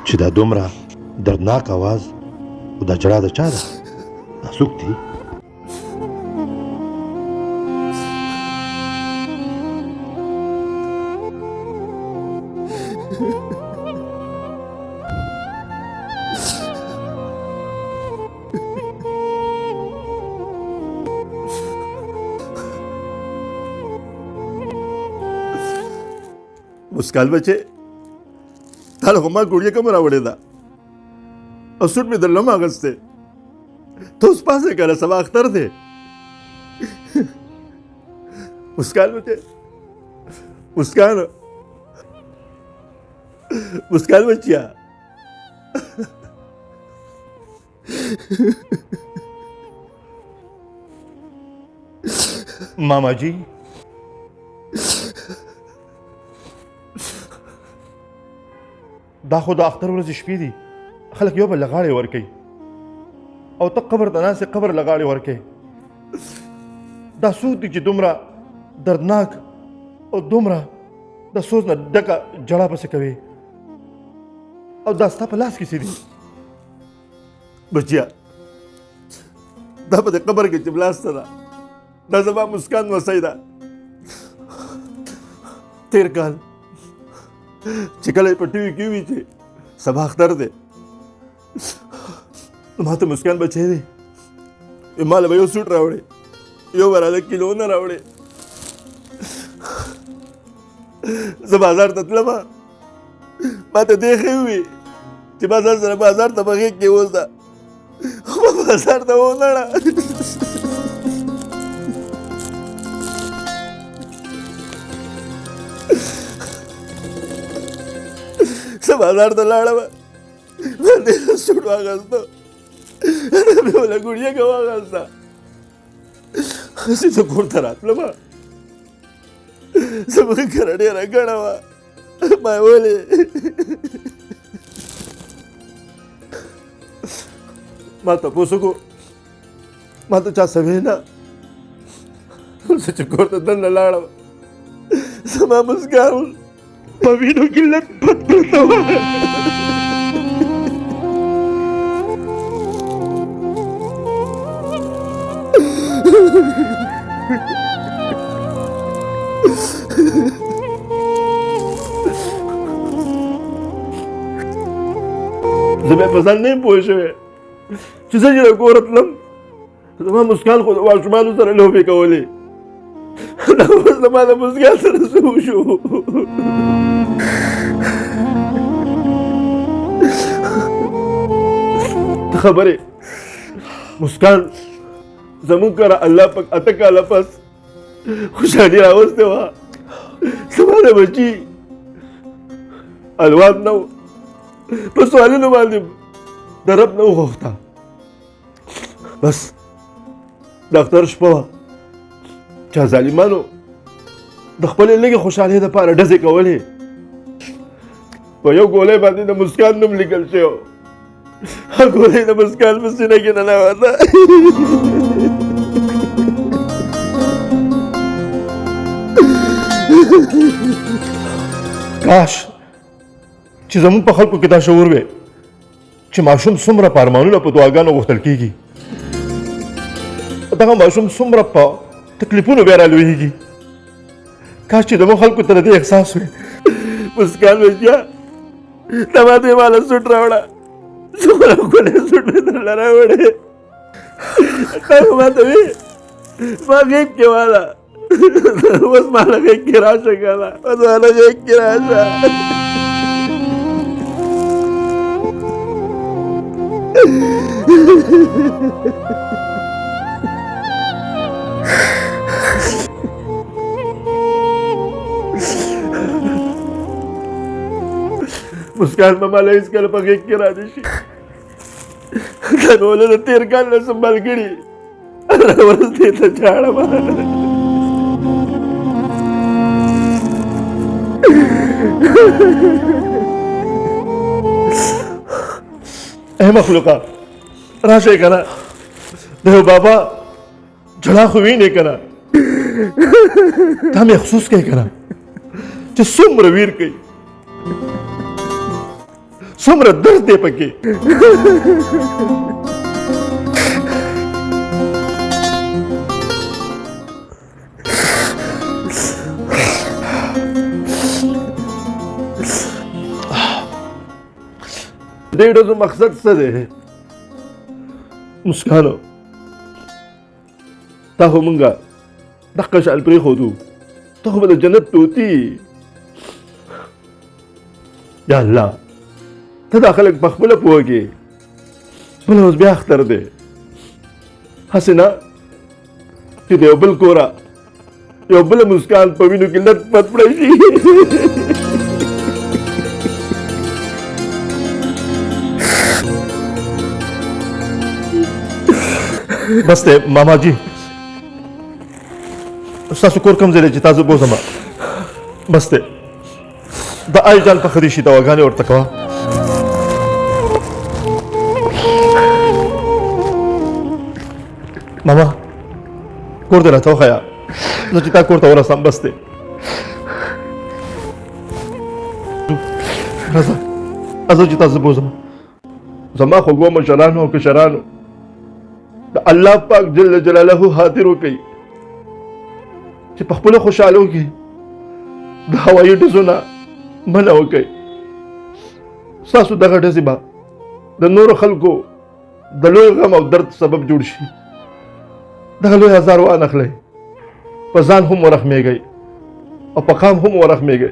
چې دا دومره دردناک आवाज او دا جړا د چا ده؟ دا څوک دي؟ مسکان بچې تا له خو ما ګوړیه کومه راوړې ده او سوټ مې درله هم اخیستی ته اوس پاڅې که نه سبا اختر دی مسکان بچې مسکان بچیا ماما جی دا خو د اختر ورځې شپې دي خلک یو بل له غاړې ورکوي او ته قبر ته ناست قبر له غاړې ورکوي دا څوک دي چې دومره دردناک او دومره د سوز نه ډکه جړا پسې کوي او دا ستا په لاس کې څه دي؟ بچیا دا په دې قبر کې چې بلاسته ده دا زما مسکان وسی ده تیر کال چې کله یې په ټي وي کې وي چې سبا اختر دی نو ما ته مسکان بچی دی ما له به یو سوټ راوړې یو به راله کیلو نه راوړې زه بازار ته تلم ما ته دې ښې ووي چې ما ځان سره بازار ته په غېږ کې ووځه خو ما بازار ته ونړه زه بازار ته لاړم ما دې سوټ واخیسته مې وله ګوړیږه واخیسته هسې زه کور ته راتلم زموږ کره ډېره ګڼه وه ما یې ولې ما تپوس وکړو ما ته چا څه ویې نه زه چې کور ته دننه لاړم زما مسکان په وینو کې لت پت پرته وه زه بیا په ځان نه یم پوه شوی چې زه چې د کوره تلم زما مسکان خو د ماشومانو سره لوبې کولې دا اوس زما د مسکان سره څه وشو ته خبرې مسکان زمونږ کره الله پاک اته کاله پس خوشحالي راوستې وه زما د بچي الواد نه و په سوالونو باندې د رب نه وغوښته بس د اختر شپه وه چا ظالمانو د خپلې لږې خوشحالۍ دپاره ډزې کولې په یو ګولۍ باندې د مسکان نوم لیکل شوی و هغه ګولۍ د مسکان په سینه کې ننوته کاش چې زموږ په خلکو کې دا شعور وی چې ماشوم څومره په ارمانونو په دعاګانو غوښتل کېږي دغه ماشوم څومره په تکلیفونو بیا رالویږي کاش چې زموږ خلکو ته د دې احساس وی مسکان بچیا ته ما ته یې ماله سوټ راوړه څومره ښکلی سوټ مې درله راوړې تا خو ما ته وې ما غیب کې واله اوس ماله غیږ کې راشه که نه اوس ماله غیږ کې راشه مسکان به ماله هېڅکله په غېږ کې رانه شي دا مې ولې د تېر کال نه سنبال کړي هره ورځ دې ته ژاړم اے مخلوقه راشئ که نه د یو بابا جړا خو وینې که نه دا محسوس کوي که نه چې څومره ویر کوي څومره درد دی پکې. دې ډزو مقصد څه دی؟ مسکانو تا خو مونږه دغه شان پرېښودو، ته خو به د جنت طوطي. یا الله ته دا خلک په خپله پوه کې بله اوس بیا اختر دی. هسې نه چې د یو بل کوره یو بله مسکان په وینو کې لت پت پړی شي. بس دی ماما جي، ستاسو کور کوم ځای دی چې تاسو بوځم؟ بس دی د آی جان په خدي شي دواګانې ورته کوه. ماما کور دې راته وښیه، زه چې تا کور ته ورسم. بس دی راځه راځه چې تاسو بوځم. زما خوږو مشرانو او کشرانو د الله پاک جل جلاله خاطر وکړئ چې په خپلو خوشحالو کې د هوایي ډزو نه منع وکړئ. ستاسو دغه ډزې به د نورو خلکو د لوی غم او درد سبب جوړ شي. دغه لوی ازار وانخلئ، په ځان هم ورحمېږئ او په قام هم ورحمېږئ.